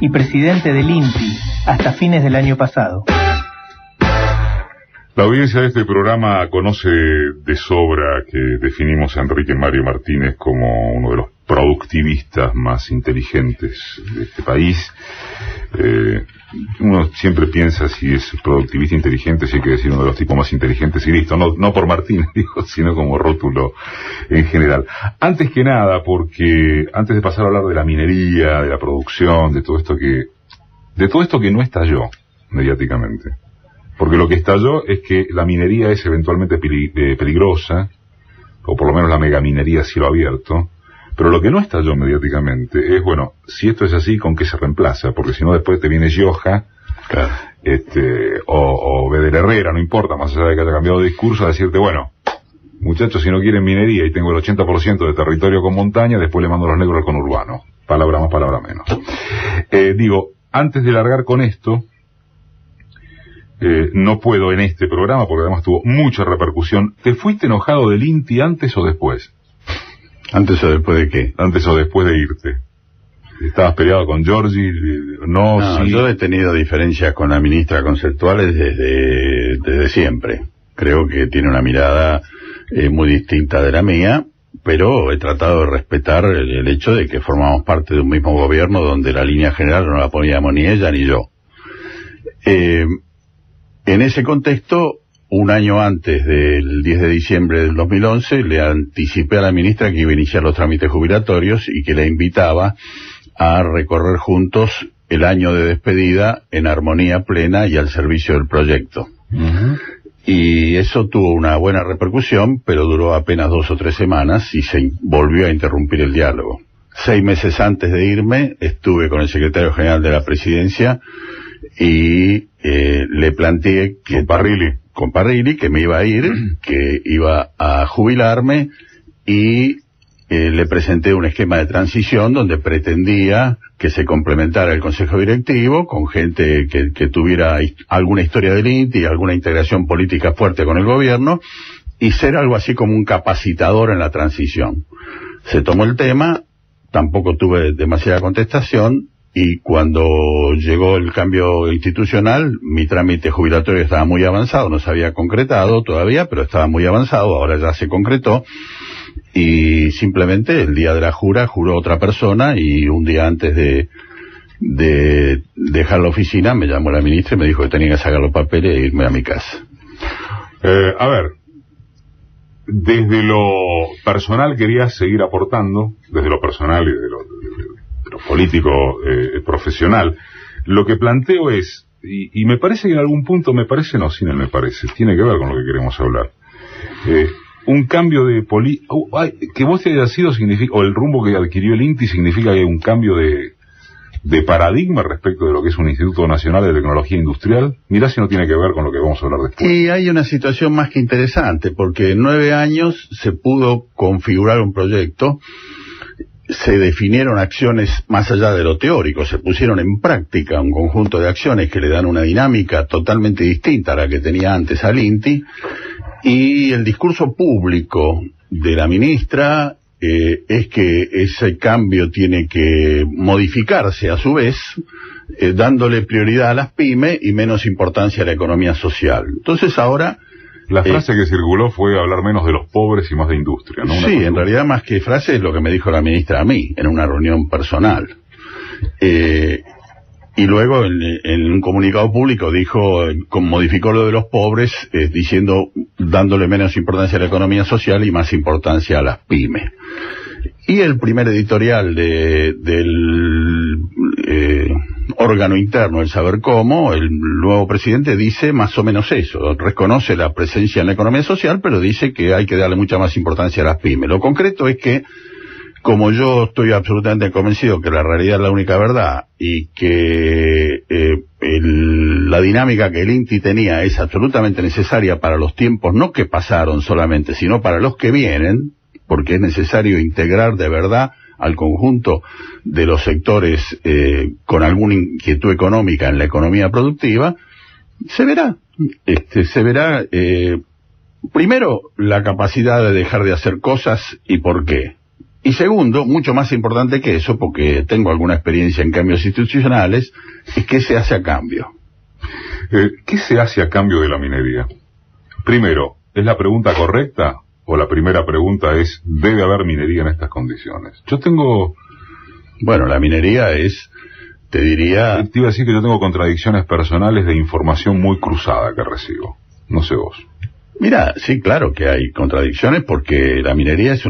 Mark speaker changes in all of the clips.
Speaker 1: y presidente del INTI hasta fines del año pasado.
Speaker 2: La audiencia de este programa conoce de sobra que definimos a Enrique Mario Martínez como uno de los productivistas más inteligentes de este país. Uno siempre piensa si es productivista inteligente, si hay que decir uno de los tipos más inteligentes y listo, no por Martínez, digo, sino como rótulo en general. Antes que nada, porque antes de pasar a hablar de la minería, de la producción, de todo esto que no estalló mediáticamente. Porque lo que estalló es que la minería es eventualmente peligrosa, o por lo menos la megaminería a cielo abierto, pero lo que no estalló mediáticamente es, bueno, si esto es así, ¿con qué se reemplaza? Porque si no después te viene Gioja, claro, o Vedder Herrera, no importa, más allá de que haya cambiado de discurso, a decirte, bueno, muchachos, si no quieren minería y tengo el 80% de territorio con montaña, después le mando a los negros al conurbano. Palabra más, palabra menos. Digo, antes de largar con esto, no puedo en este programa, porque además tuvo mucha repercusión. ¿Te fuiste enojado del INTI antes o después?
Speaker 3: ¿Antes o después de qué?
Speaker 2: Antes o después de irte. ¿Estabas peleado con Giorgi?
Speaker 3: No,
Speaker 2: sí.
Speaker 3: Yo he tenido diferencias con la ministra conceptuales desde siempre. Creo que tiene una mirada muy distinta de la mía, pero he tratado de respetar el hecho de que formamos parte de un mismo gobierno donde la línea general no la poníamos ni ella ni yo. En ese contexto, un año antes del 10 de diciembre del 2011, le anticipé a la ministra que iba a iniciar los trámites jubilatorios y que la invitaba a recorrer juntos el año de despedida en armonía plena y al servicio del proyecto. Uh-huh. Y eso tuvo una buena repercusión, pero duró apenas 2 o 3 semanas y se volvió a interrumpir el diálogo. 6 meses antes de irme, estuve con el secretario general de la Presidencia y le planteé que con Parrilli, que me iba a ir, que iba a jubilarme, y le presenté un esquema de transición donde pretendía que se complementara el Consejo Directivo con gente que tuviera alguna historia del INTI, alguna integración política fuerte con el gobierno, y ser algo así como un capacitador en la transición. Se tomó el tema, tampoco tuve demasiada contestación, y cuando llegó el cambio institucional, mi trámite jubilatorio estaba muy avanzado, no se había concretado todavía, pero estaba muy avanzado, ahora ya se concretó, y simplemente el día de la jura juró otra persona, y un día antes de dejar la oficina me llamó la ministra y me dijo que tenía que sacar los papeles e irme a mi casa.
Speaker 2: A ver, desde lo personal querías seguir aportando, desde lo personal y de lo político profesional. Lo que planteo es, y me parece que en algún punto, me parece, tiene que ver con lo que queremos hablar. Un cambio de que vos te hayas sido significa, o el rumbo que adquirió el INTI significa que hay un cambio de paradigma respecto de lo que es un Instituto Nacional de Tecnología Industrial. Mirá si no tiene que ver con lo que vamos a hablar después.
Speaker 3: Y hay una situación más que interesante, porque en 9 años se pudo configurar un proyecto, se definieron acciones más allá de lo teórico, se pusieron en práctica un conjunto de acciones que le dan una dinámica totalmente distinta a la que tenía antes al INTI, y el discurso público de la ministra es que ese cambio tiene que modificarse a su vez, dándole prioridad a las pymes y menos importancia a la economía social. Entonces ahora...
Speaker 2: La frase que circuló fue hablar menos de los pobres y más de industria, ¿no?
Speaker 3: Sí, en realidad más que frase es lo que me dijo la ministra a mí, en una reunión personal. Y luego en un comunicado público modificó lo de los pobres, dándole menos importancia a la economía social y más importancia a las pymes. Y el primer editorial del órgano interno, el Saber Cómo, el nuevo presidente dice más o menos eso, reconoce la presencia en la economía social, pero dice que hay que darle mucha más importancia a las pymes. Lo concreto es que, como yo estoy absolutamente convencido que la realidad es la única verdad y que la dinámica que el INTI tenía es absolutamente necesaria para los tiempos no que pasaron solamente, sino para los que vienen, porque es necesario integrar de verdad al conjunto de los sectores con alguna inquietud económica en la economía productiva, se verá. Primero, la capacidad de dejar de hacer cosas y por qué. Y segundo, mucho más importante que eso, porque tengo alguna experiencia en cambios institucionales, es qué se hace a cambio.
Speaker 2: ¿Qué se hace a cambio de la minería? Primero, ¿es la pregunta correcta? ¿O la primera pregunta es, ¿debe haber minería en estas condiciones?
Speaker 3: Bueno, la minería es, te diría...
Speaker 2: Te iba a decir que yo tengo contradicciones personales de información muy cruzada que recibo. No sé vos.
Speaker 3: Mira, sí, claro que hay contradicciones porque la minería es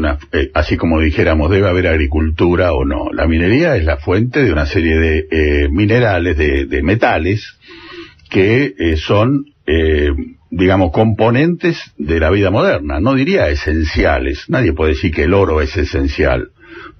Speaker 3: así como dijéramos, debe haber agricultura o no. La minería es la fuente de una serie de minerales, de metales, que son, digamos, componentes de la vida moderna. No diría esenciales. Nadie puede decir que el oro es esencial,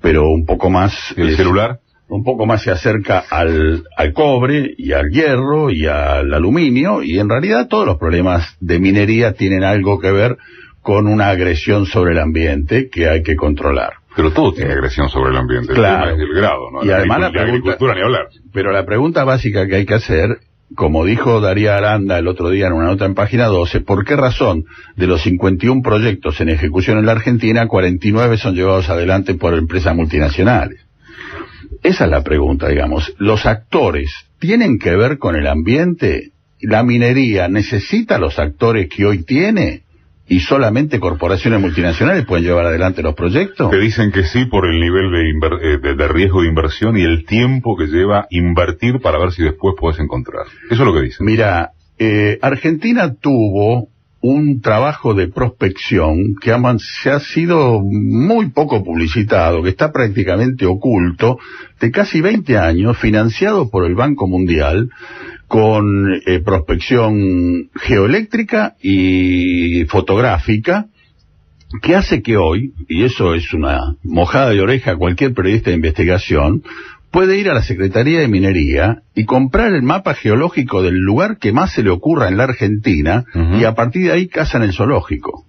Speaker 3: pero un poco más...
Speaker 2: ¿El celular?
Speaker 3: Un poco más se acerca al cobre y al hierro y al aluminio, y en realidad todos los problemas de minería tienen algo que ver con una agresión sobre el ambiente que hay que controlar.
Speaker 2: Pero todo tiene agresión sobre el ambiente.
Speaker 3: Claro.
Speaker 2: El tema es el grado, ¿no?
Speaker 3: Y además la
Speaker 2: agricultura ni hablar.
Speaker 3: Pero la pregunta básica que hay que hacer, como dijo Daría Aranda el otro día en una nota en página 12, ¿por qué razón de los 51 proyectos en ejecución en la Argentina, 49 son llevados adelante por empresas multinacionales? Esa es la pregunta, digamos. ¿Los actores tienen que ver con el ambiente? ¿La minería necesita los actores que hoy tiene? ¿Y solamente corporaciones multinacionales pueden llevar adelante los proyectos?
Speaker 2: Te dicen que sí por el nivel de riesgo de inversión y el tiempo que lleva invertir para ver si después puedes encontrar. Eso es lo que dicen.
Speaker 3: Mira, Argentina tuvo un trabajo de prospección que se ha sido muy poco publicitado, que está prácticamente oculto, de casi 20 años, financiado por el Banco Mundial, con prospección geoeléctrica y fotográfica, que hace que hoy, y eso es una mojada de oreja a cualquier periodista de investigación, puede ir a la Secretaría de Minería y comprar el mapa geológico del lugar que más se le ocurra en la Argentina, y a partir de ahí cazan el zoológico.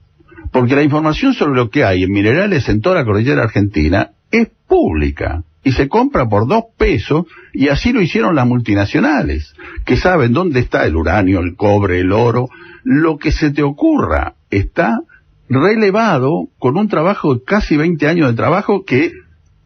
Speaker 3: Porque la información sobre lo que hay en minerales en toda la cordillera argentina es pública y se compra por 2 pesos, y así lo hicieron las multinacionales, que saben dónde está el uranio, el cobre, el oro, lo que se te ocurra está relevado con un trabajo de casi 20 años de trabajo que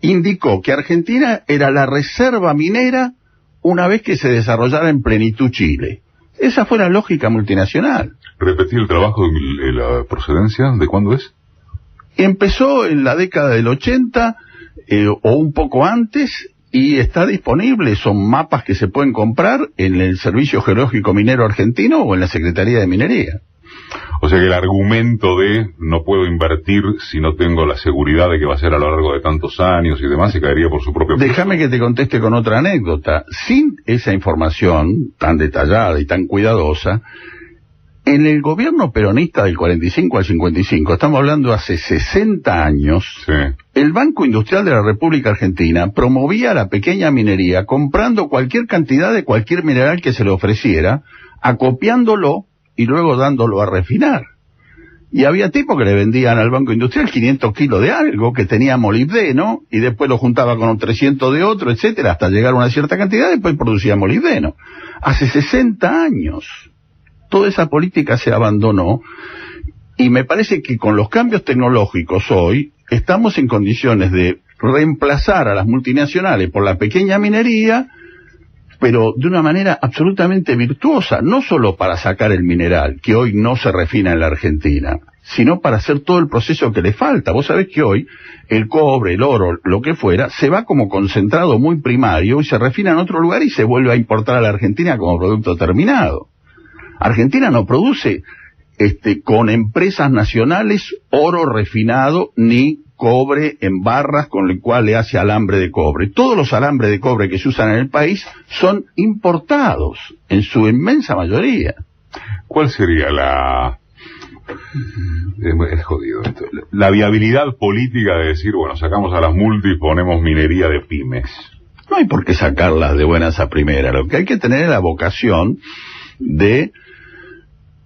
Speaker 3: indicó que Argentina era la reserva minera una vez que se desarrollara en plenitud Chile. Esa fue la lógica multinacional.
Speaker 2: ¿Repetir el trabajo de la procedencia? ¿De cuándo es?
Speaker 3: Empezó en la década del 80 o un poco antes, y está disponible. Son mapas que se pueden comprar en el Servicio Geológico Minero Argentino o en la Secretaría de Minería.
Speaker 2: O sea que el argumento de no puedo invertir si no tengo la seguridad de que va a ser a lo largo de tantos años y demás, se caería por su propio peso.
Speaker 3: Déjame que te conteste con otra anécdota. Sin esa información tan detallada y tan cuidadosa, en el gobierno peronista del 45 al 55, estamos hablando hace 60 años,
Speaker 2: sí,
Speaker 3: el Banco Industrial de la República Argentina promovía la pequeña minería comprando cualquier cantidad de cualquier mineral que se le ofreciera, acopiándolo y luego dándolo a refinar. Y había tipos que le vendían al Banco Industrial 500 kilos de algo que tenía molibdeno, y después lo juntaba con un 300 de otro, etcétera, hasta llegar a una cierta cantidad, y después producía molibdeno. Hace 60 años. Toda esa política se abandonó, y me parece que con los cambios tecnológicos hoy, estamos en condiciones de reemplazar a las multinacionales por la pequeña minería, pero de una manera absolutamente virtuosa, no solo para sacar el mineral, que hoy no se refina en la Argentina, sino para hacer todo el proceso que le falta. Vos sabés que hoy el cobre, el oro, lo que fuera, se va como concentrado muy primario y se refina en otro lugar y se vuelve a importar a la Argentina como producto terminado. Argentina no produce con empresas nacionales oro refinado ni cobre en barras con el cual le hace alambre de cobre. Todos los alambres de cobre que se usan en el país son importados, en su inmensa mayoría.
Speaker 2: ¿Cuál sería la... Es jodido esto. La viabilidad política de decir, bueno, sacamos a las multis y ponemos minería de pymes?
Speaker 3: No hay por qué sacarlas de buenas a primera. Lo que hay que tener es la vocación de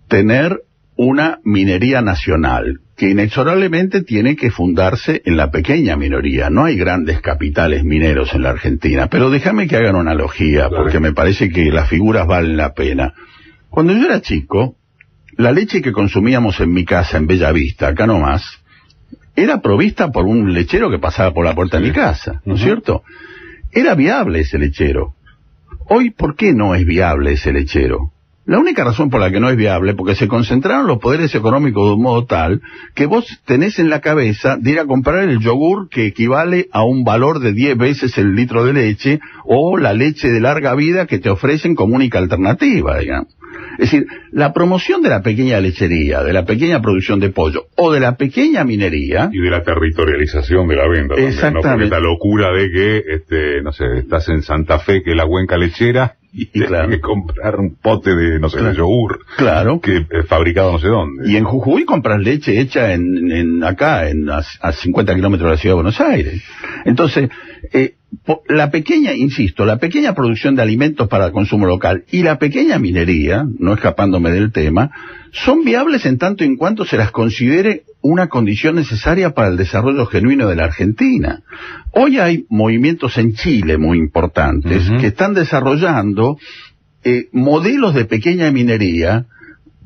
Speaker 3: tener una minería nacional, que inexorablemente tiene que fundarse en la pequeña minoría. No hay grandes capitales mineros en la Argentina, pero déjame que haga una analogía, porque me parece que las figuras valen la pena. Cuando yo era chico, la leche que consumíamos en mi casa, en Bellavista, acá nomás, era provista por un lechero que pasaba por la puerta de mi casa, ¿no es cierto? Era viable ese lechero. Hoy, ¿por qué no es viable ese lechero? La única razón por la que no es viable, porque se concentraron los poderes económicos de un modo tal que vos tenés en la cabeza de ir a comprar el yogur que equivale a un valor de 10 veces el litro de leche, o la leche de larga vida que te ofrecen como única alternativa, digamos. Es decir, la promoción de la pequeña lechería, de la pequeña producción de pollo o de la pequeña minería...
Speaker 2: Y de la territorialización de la venta también,
Speaker 3: exactamente,
Speaker 2: ¿no? Porque esta locura de que, no sé, estás en Santa Fe, que es la cuenca lechera, y
Speaker 3: claro,
Speaker 2: tienes que comprar un pote de, no sé, de yogur,
Speaker 3: claro,
Speaker 2: que es fabricado no sé dónde.
Speaker 3: Y en Jujuy compras leche hecha acá, a 50 kilómetros de la ciudad de Buenos Aires. Entonces, la pequeña, insisto, la pequeña producción de alimentos para el consumo local y la pequeña minería, no escapándome del tema, son viables en tanto en cuanto se las considere una condición necesaria para el desarrollo genuino de la Argentina. Hoy hay movimientos en Chile muy importantes que están desarrollando modelos de pequeña minería,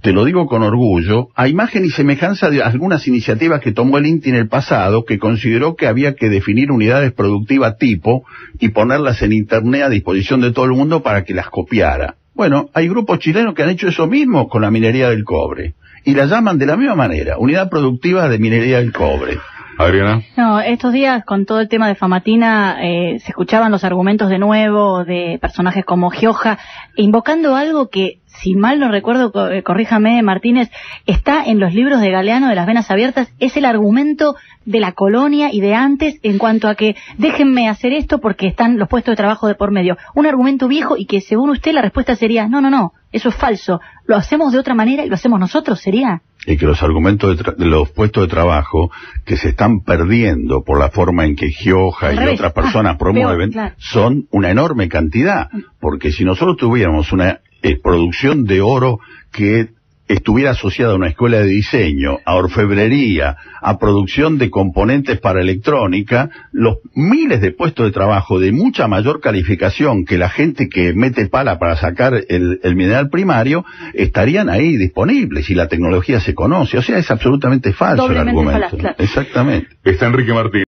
Speaker 3: te lo digo con orgullo, a imagen y semejanza de algunas iniciativas que tomó el INTI en el pasado, que consideró que había que definir unidades productivas tipo y ponerlas en internet a disposición de todo el mundo para que las copiara. Bueno, hay grupos chilenos que han hecho eso mismo con la minería del cobre, y la llaman de la misma manera, unidad productiva de minería del cobre.
Speaker 2: Adriana.
Speaker 4: No, estos días con todo el tema de Famatina se escuchaban los argumentos de nuevo de personajes como Gioja, invocando algo que, si mal no recuerdo, corríjame Martínez, está en los libros de Galeano de las Venas Abiertas, es el argumento de la colonia y de antes en cuanto a que déjenme hacer esto porque están los puestos de trabajo de por medio. Un argumento viejo y que según usted la respuesta sería, no, eso es falso, lo hacemos de otra manera y lo hacemos nosotros, ¿sería?
Speaker 3: Y que los argumentos de los puestos de trabajo que se están perdiendo por la forma en que Gioja y otras personas promueven,
Speaker 4: claro,
Speaker 3: son una enorme cantidad, porque si nosotros tuviéramos una producción de oro que estuviera asociada a una escuela de diseño, a orfebrería, a producción de componentes para electrónica, los miles de puestos de trabajo de mucha mayor calificación que la gente que mete pala para sacar el mineral primario, estarían ahí disponibles, y la tecnología se conoce. O sea, es absolutamente falso el argumento.
Speaker 4: Falaz, claro.
Speaker 3: Exactamente.
Speaker 2: Está Enrique Martínez.